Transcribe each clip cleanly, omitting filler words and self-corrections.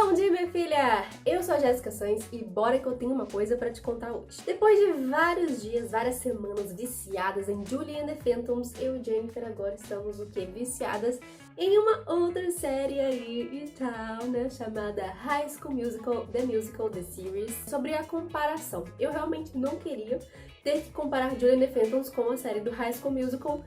Bom dia, minha filha! Eu sou a Jéssica Sainz e bora que eu tenho uma coisa pra te contar hoje. Depois de vários dias, várias semanas viciadas em Julie and the Phantoms, eu e Jennifer agora estamos o quê? Viciadas em uma outra série aí e tal, né? Chamada High School Musical, The Musical, The Series. Sobre a comparação. Eu realmente não queria ter que comparar Julie and the Phantoms com a série do High School Musical,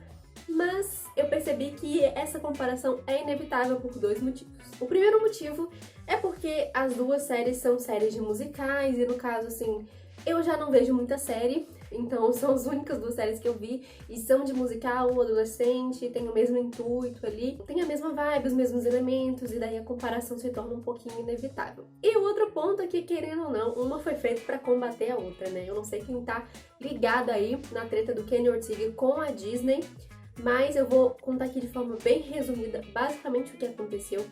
mas eu percebi que essa comparação é inevitável por dois motivos. O primeiro motivo é porque as duas séries são séries de musicais e no caso, assim, eu já não vejo muita série, então são as únicas duas séries que eu vi e são de musical, adolescente, tem o mesmo intuito ali, tem a mesma vibe, os mesmos elementos e daí a comparação se torna um pouquinho inevitável. E o outro ponto é que, querendo ou não, uma foi feita pra combater a outra, né? Eu não sei quem tá ligado aí na treta do Kenny Ortega com a Disney, mas eu vou contar aqui de forma bem resumida, basicamente o que aconteceu.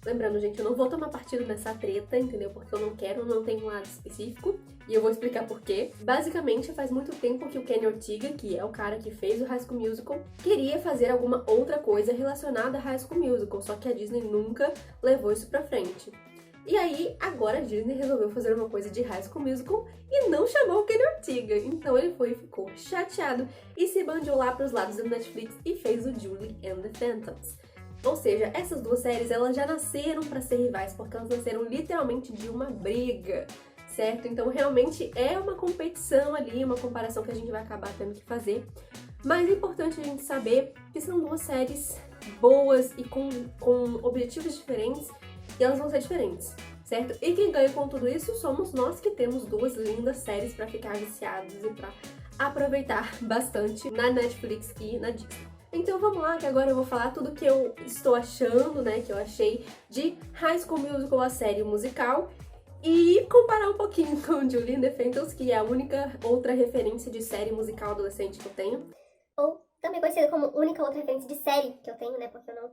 Lembrando, gente, eu não vou tomar partido nessa treta, entendeu? Porque eu não quero, não tenho um lado específico. E eu vou explicar por quê. Basicamente, faz muito tempo que o Kenny Ortega, que é o cara que fez o High School Musical, queria fazer alguma outra coisa relacionada a High School Musical, só que a Disney nunca levou isso pra frente. E aí, agora a Disney resolveu fazer uma coisa de High School Musical e não chamou o Kenny Ortega. Então ele foi e ficou chateado e se bandiou lá pros lados do Netflix e fez o Julie and the Phantoms. Ou seja, essas duas séries, elas já nasceram pra ser rivais, porque elas nasceram literalmente de uma briga, certo? Então realmente é uma competição ali, uma comparação que a gente vai acabar tendo que fazer. Mas é importante a gente saber que são duas séries boas e com objetivos diferentes, e elas vão ser diferentes, certo? E quem ganha com tudo isso somos nós que temos duas lindas séries pra ficar viciados e pra aproveitar bastante na Netflix e na Disney. Então vamos lá, que agora eu vou falar tudo que eu estou achando, né, que eu achei de High School Musical, a série musical, e comparar um pouquinho com Julie and the Phantoms, que é a única outra referência de série musical adolescente que eu tenho. Ou também conhecida como única outra referência de série que eu tenho, né, porque eu não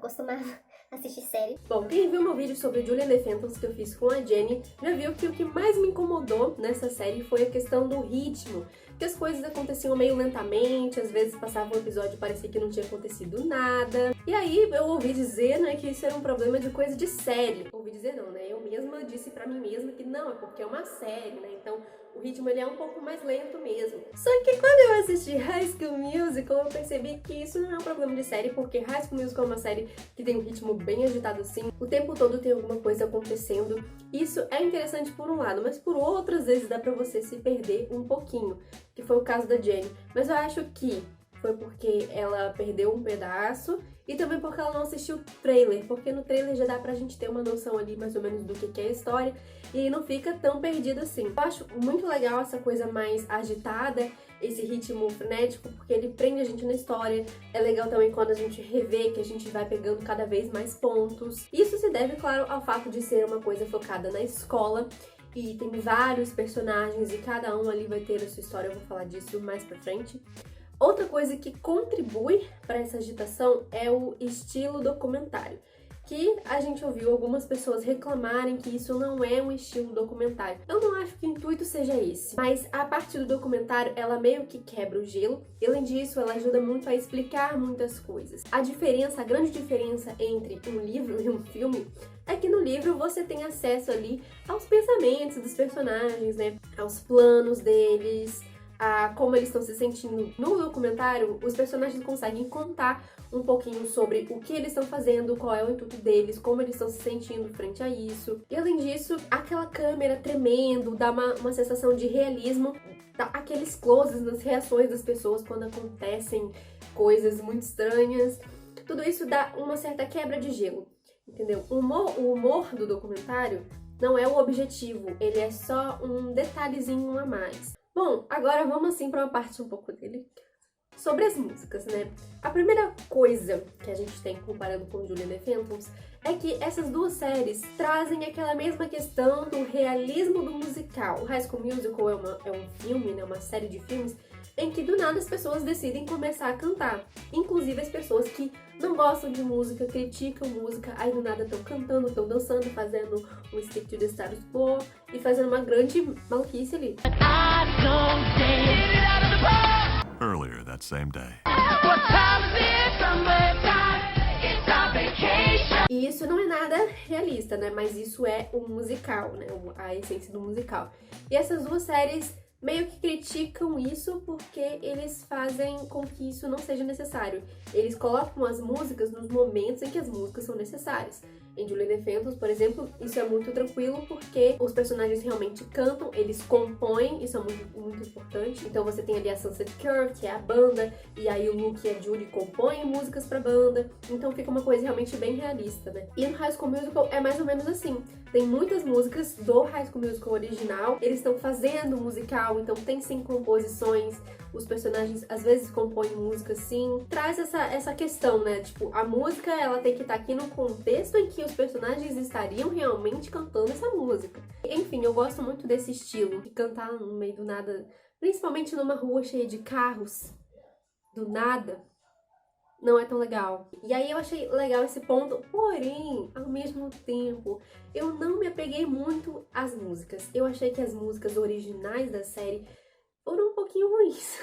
costumava assistir série. Bom, quem viu meu vídeo sobre Julie and the Phantoms que eu fiz com a Jenny, já viu que o que mais me incomodou nessa série foi a questão do ritmo, que as coisas aconteciam meio lentamente, às vezes passava um episódio e parecia que não tinha acontecido nada. E aí eu ouvi dizer, né, que isso era um problema de coisa de série. Ouvi dizer não, né, eu mesma disse pra mim mesma que não, é porque é uma série, né, então o ritmo ele é um pouco mais lento mesmo. Só que quando eu assisti High School Musical, eu percebi que isso não é um problema de série, porque High School Musical é uma série que tem um ritmo bem agitado assim, o tempo todo tem alguma coisa acontecendo. Isso é interessante por um lado, mas por outras vezes dá pra você se perder um pouquinho, que foi o caso da Jenny. Mas eu acho que foi porque ela perdeu um pedaço e também porque ela não assistiu o trailer, porque no trailer já dá pra gente ter uma noção ali mais ou menos do que é a história e não fica tão perdido assim. Eu acho muito legal essa coisa mais agitada, esse ritmo frenético, porque ele prende a gente na história. É legal também quando a gente revê que a gente vai pegando cada vez mais pontos. Isso se deve, claro, ao fato de ser uma coisa focada na escola e tem vários personagens e cada um ali vai ter a sua história, eu vou falar disso mais pra frente. Outra coisa que contribui para essa agitação é o estilo documentário, que a gente ouviu algumas pessoas reclamarem que isso não é um estilo documentário. Eu não acho que o intuito seja esse, mas a parte do documentário, ela meio que quebra o gelo, e além disso, ela ajuda muito a explicar muitas coisas. A grande diferença entre um livro e um filme é que no livro você tem acesso ali aos pensamentos dos personagens, né, aos planos deles, a como eles estão se sentindo. No documentário, os personagens conseguem contar um pouquinho sobre o que eles estão fazendo, qual é o intuito deles, como eles estão se sentindo frente a isso. E além disso, aquela câmera tremendo dá uma sensação de realismo, dá aqueles closes nas reações das pessoas quando acontecem coisas muito estranhas. Tudo isso dá uma certa quebra de gelo, entendeu? O humor do documentário não é o objetivo, ele é só um detalhezinho a mais. Bom, agora vamos assim para uma parte um pouco dele. Sobre as músicas, né? A primeira coisa que a gente tem comparando com Julie and the Phantoms é que essas duas séries trazem aquela mesma questão do realismo do musical. O High School Musical é um filme, né? Uma série de filmes em que do nada as pessoas decidem começar a cantar. Inclusive as pessoas que não gostam de música, criticam música, aí do nada estão cantando, estão dançando, fazendo um stick to the status quo e fazendo uma grande maluquice ali. Earlier that same day. E E isso não é nada realista, né? Mas isso é o musical, né? A essência do musical. E essas duas séries meio que criticam isso porque eles fazem com que isso não seja necessário. Eles colocam as músicas nos momentos em que as músicas são necessárias. Em Julie and the Phantoms, por exemplo, isso é muito tranquilo porque os personagens realmente cantam, eles compõem, isso é muito, muito importante. Então você tem ali a Sunset Curve, que é a banda, e aí o Luke e a Julie compõem músicas pra banda, então fica uma coisa realmente bem realista, né? E no High School Musical é mais ou menos assim. Tem muitas músicas do High School Musical original, eles estão fazendo musical, então tem sim composições, os personagens às vezes compõem música sim, traz essa questão, né? Tipo, a música ela tem que estar aqui no contexto em que os personagens estariam realmente cantando essa música. Enfim, eu gosto muito desse estilo, de cantar no meio do nada, principalmente numa rua cheia de carros, do nada. Não é tão legal. E aí eu achei legal esse ponto, porém, ao mesmo tempo, eu não me apeguei muito às músicas. Eu achei que as músicas originais da série foram um pouquinho ruins.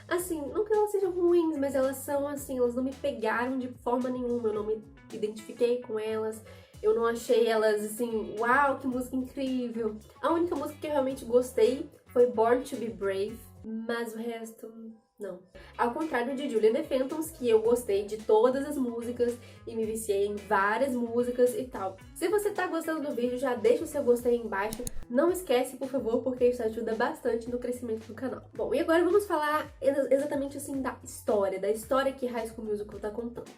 Assim, não que elas sejam ruins, mas elas são assim, elas não me pegaram de forma nenhuma, eu não me identifiquei com elas. Eu não achei elas assim, uau, que música incrível. A única música que eu realmente gostei foi Born to be Brave, mas o resto... não. Ao contrário de Julie and the Phantoms, que eu gostei de todas as músicas e me viciei em várias músicas e tal. Se você tá gostando do vídeo, já deixa o seu gostei aí embaixo. Não esquece, por favor, porque isso ajuda bastante no crescimento do canal. Bom, e agora vamos falar exatamente assim da história que High School Musical tá contando.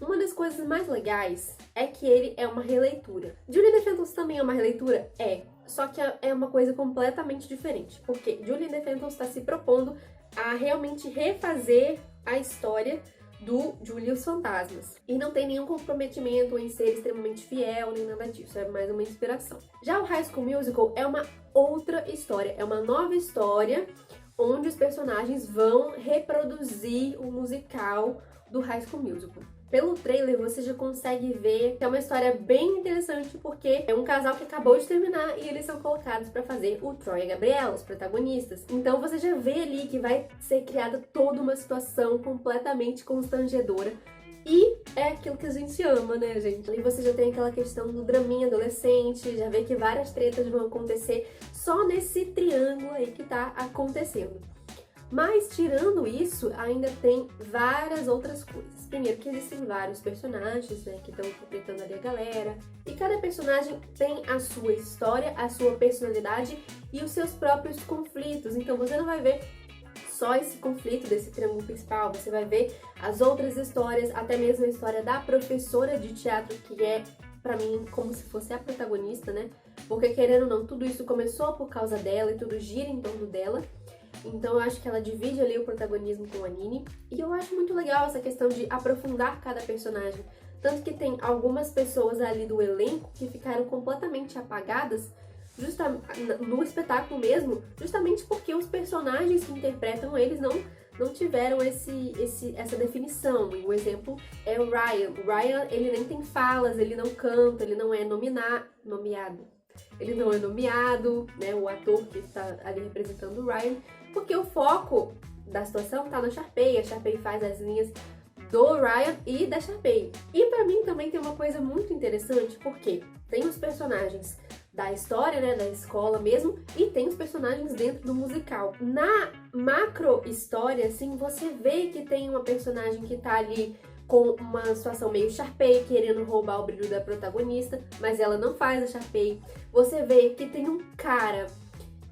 Uma das coisas mais legais é que ele é uma releitura. Julie and the Phantoms também é uma releitura? É. Só que é uma coisa completamente diferente. Porque Julie and the Phantoms tá se propondo a realmente refazer a história do Julie e os Fantasmas. E não tem nenhum comprometimento em ser extremamente fiel, nem nada disso. É mais uma inspiração. Já o High School Musical é uma outra história. É uma nova história onde os personagens vão reproduzir o musical do High School Musical. Pelo trailer você já consegue ver que é uma história bem interessante porque é um casal que acabou de terminar e eles são colocados para fazer o Troy e a Gabriella, os protagonistas. Então você já vê ali que vai ser criada toda uma situação completamente constrangedora. E é aquilo que a gente ama, né, gente? Ali você já tem aquela questão do draminha adolescente, já vê que várias tretas vão acontecer só nesse triângulo aí que tá acontecendo. Mas, tirando isso, ainda tem várias outras coisas. Primeiro que existem vários personagens, né, que estão interpretando ali a galera. E cada personagem tem a sua história, a sua personalidade e os seus próprios conflitos. Então você não vai ver só esse conflito desse triângulo principal, você vai ver as outras histórias, até mesmo a história da professora de teatro, que é, pra mim, como se fosse a protagonista, né? Porque, querendo ou não, tudo isso começou por causa dela e tudo gira em torno dela. Então eu acho que ela divide ali o protagonismo com a Nini. E eu acho muito legal essa questão de aprofundar cada personagem. Tanto que tem algumas pessoas ali do elenco que ficaram completamente apagadas no espetáculo mesmo, justamente porque os personagens que interpretam eles não tiveram essa definição. E o exemplo é o Ryan. O Ryan, ele nem tem falas, ele não canta, ele não é nomeado. Ele não é nomeado, né, o ator que está ali representando o Ryan, porque o foco da situação tá na Sharpay. A Sharpay faz as linhas do Ryan e da Sharpay. E pra mim também tem uma coisa muito interessante, porque tem os personagens da história, né, da escola mesmo, e tem os personagens dentro do musical. Na macro história, assim, você vê que tem uma personagem que tá ali com uma situação meio Sharpay, querendo roubar o brilho da protagonista, mas ela não faz a Sharpay. Você vê que tem um cara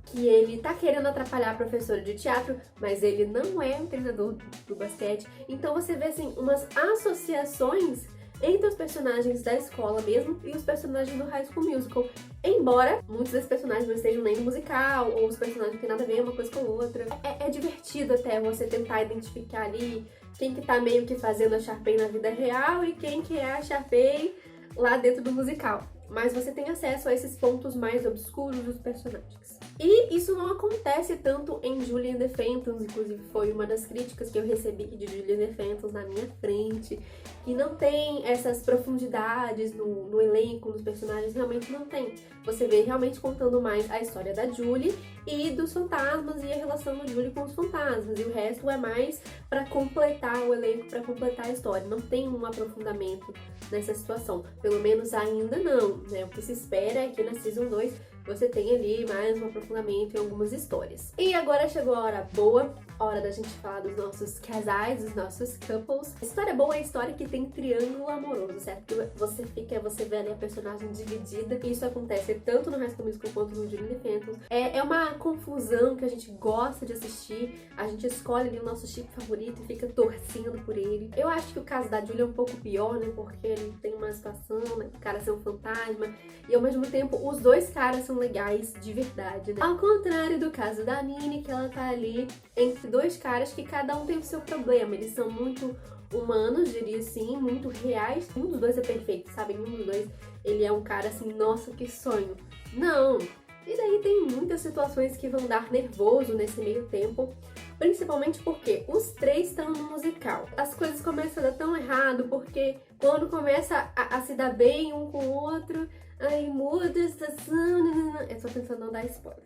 que ele tá querendo atrapalhar a professora de teatro, mas ele não é o treinador do basquete. Então você vê, assim, umas associações entre os personagens da escola mesmo e os personagens do High School Musical. Embora muitos desses personagens não estejam nem no musical, ou os personagens não têm nada a ver uma coisa com a outra. É divertido até você tentar identificar ali quem que tá meio que fazendo a Sharpay na vida real e quem que é a Sharpay lá dentro do musical. mas você tem acesso a esses pontos mais obscuros dos personagens. E isso não acontece tanto em Julie and the Phantoms, inclusive foi uma das críticas que eu recebi de Julie and the Phantoms na minha frente, que não tem essas profundidades no elenco, nos personagens, realmente não tem. Você vê realmente contando mais a história da Julie e dos fantasmas e a relação da Julie com os fantasmas, e o resto é mais pra completar o elenco, pra completar a história. Não tem um aprofundamento nessa situação, pelo menos ainda não, né? O que se espera é que na Season 2 você tem ali mais um aprofundamento em algumas histórias. E agora chegou a hora boa, hora da gente falar dos nossos casais, dos nossos couples. A história boa é a história que tem triângulo amoroso, certo? Que você vê ali a personagem dividida, e isso acontece tanto no High School Musical quanto no Julie and the Phantoms. É uma confusão que a gente gosta de assistir, a gente escolhe ali o nosso chip favorito e fica torcendo por ele. Eu acho que o caso da Julie é um pouco pior, né? Porque ele tem uma situação, né? O cara ser um fantasma, e ao mesmo tempo os dois caras são legais de verdade, né? Ao contrário do caso da Nini, que ela tá ali entre dois caras que cada um tem o seu problema. Eles são muito humanos, diria assim, muito reais. Um dos dois é perfeito, sabe? Um dos dois, ele é um cara assim, nossa, que sonho. Não! E daí tem muitas situações que vão dar nervoso nesse meio tempo, principalmente porque os três estão no musical. As coisas começam a dar tão errado, porque quando começa a se dar bem um com o outro, aí muda a estação, eu tô tentando não dar spoiler.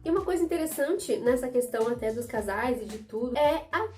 E uma coisa interessante nessa questão até dos casais e de tudo é as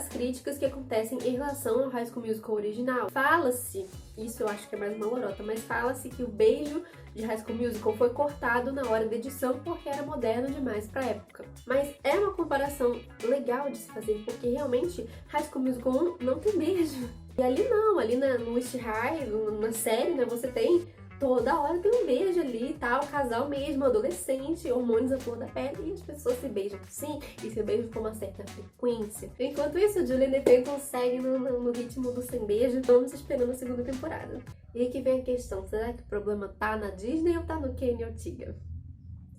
críticas que acontecem em relação ao High School Musical original. Fala-se, isso eu acho que é mais uma lorota, mas fala-se que o beijo de High School Musical foi cortado na hora da edição porque era moderno demais pra época. Mas é uma comparação legal de se fazer, porque realmente High School Musical 1 não tem beijo. E ali não, ali no West High, na série, né, você tem toda hora tem um beijo ali e tal, casal mesmo, adolescente, hormônios à flor da pele, e as pessoas se beijam sim, e se beijam com uma certa frequência. Enquanto isso, Julie and the Phantoms segue no ritmo do sem beijo, vamos esperando a segunda temporada. E aqui vem a questão, será que o problema tá na Disney ou tá no Kenny Ortega?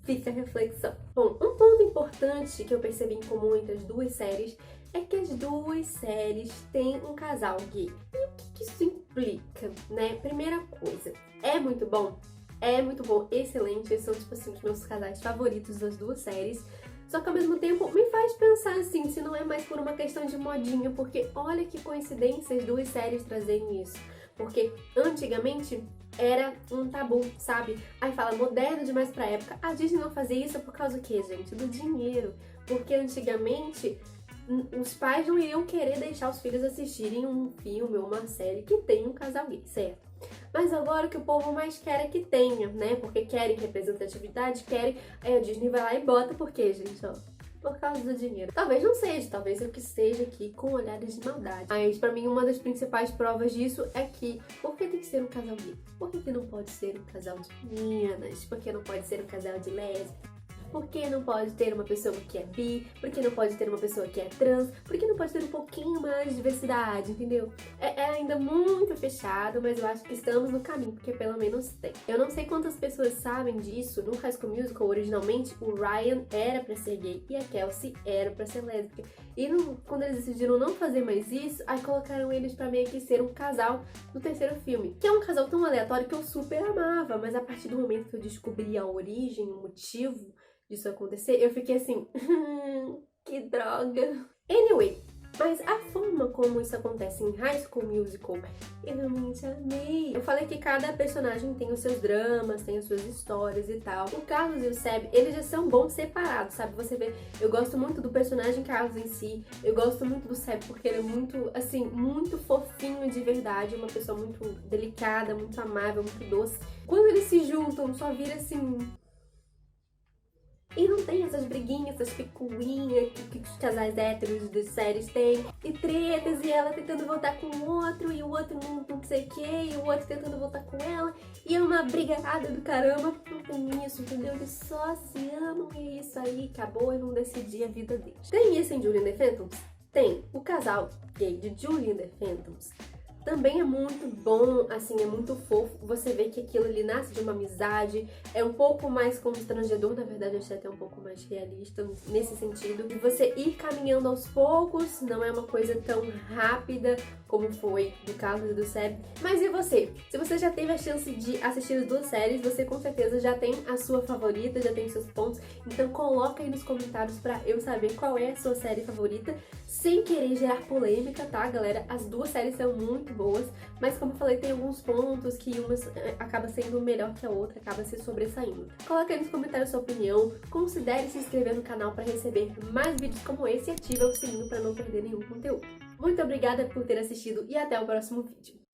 Fica a reflexão. Bom, um ponto importante que eu percebi em comum entre as duas séries é que as duas séries têm um casal gay. E o que isso implica, né? Primeira coisa, é muito bom, excelente, esses são tipo assim os meus casais favoritos das duas séries. Só que ao mesmo tempo me faz pensar assim, se não é mais por uma questão de modinha, porque olha que coincidência as duas séries trazerem isso. Porque antigamente era um tabu, sabe? Aí fala moderno demais pra época. A Disney não fazia isso por causa do quê, gente? Do dinheiro. Porque antigamente os pais não iriam querer deixar os filhos assistirem um filme ou uma série que tem um casal gay, certo? Mas agora o que o povo mais quer é que tenha, né? Porque querem representatividade, querem... Aí a Disney vai lá e bota, por quê, gente? Ó, por causa do dinheiro. Talvez não seja, talvez eu que esteja aqui com olhares de maldade. Mas pra mim uma das principais provas disso é que, por que tem que ser um casal gay? Por que não pode ser um casal de meninas? Por que não pode ser um casal de lésbicas? Por que não pode ter uma pessoa que é bi? Por que não pode ter uma pessoa que é trans? Por que não pode ter um pouquinho mais de diversidade, entendeu? É ainda muito fechado, mas eu acho que estamos no caminho, porque pelo menos tem. Eu não sei quantas pessoas sabem disso, no High School Musical, originalmente, o Ryan era pra ser gay e a Kelsey era pra ser lésbica. E quando eles decidiram não fazer mais isso, aí colocaram eles pra meio que ser um casal no terceiro filme. Que é um casal tão aleatório que eu super amava, mas a partir do momento que eu descobri a origem, o motivo disso acontecer, eu fiquei assim, que droga. Anyway, mas a forma como isso acontece em High School Musical, eu realmente amei. Eu falei que cada personagem tem os seus dramas, tem as suas histórias e tal. O Carlos e o Seb, eles já são bons separados, sabe? Você vê, eu gosto muito do personagem Carlos em si, eu gosto muito do Seb porque ele é muito, assim, muito fofinho de verdade, uma pessoa muito delicada, muito amável, muito doce. Quando eles se juntam, só vira assim... E não tem essas briguinhas, essas picuinhas que os casais héteros das séries têm. E tretas, e ela tentando voltar com o outro, e o outro não sei o que, e o outro tentando voltar com ela. E é uma brigada do caramba. Não tem isso, entendeu? Eles só se amam e é isso aí, acabou e vão decidir a vida deles. Tem isso em Julie and the Phantoms? Tem. O casal gay de Julie and the Phantoms também é muito bom, assim, é muito fofo. Você vê que aquilo ali nasce de uma amizade, é um pouco mais constrangedor, na verdade achei até um pouco mais realista nesse sentido. E você ir caminhando aos poucos, não é uma coisa tão rápida como foi do caso do Seb. Mas e você? Se você já teve a chance de assistir as duas séries, você com certeza já tem a sua favorita, já tem seus pontos. Então coloca aí nos comentários pra eu saber qual é a sua série favorita, sem querer gerar polêmica, tá, galera? As duas séries são muito boas, mas como eu falei, tem alguns pontos que uma acaba sendo melhor que a outra, acaba se sobressaindo. Coloca aí nos comentários sua opinião, considere se inscrever no canal para receber mais vídeos como esse e ativa o sininho para não perder nenhum conteúdo. Muito obrigada por ter assistido e até o próximo vídeo.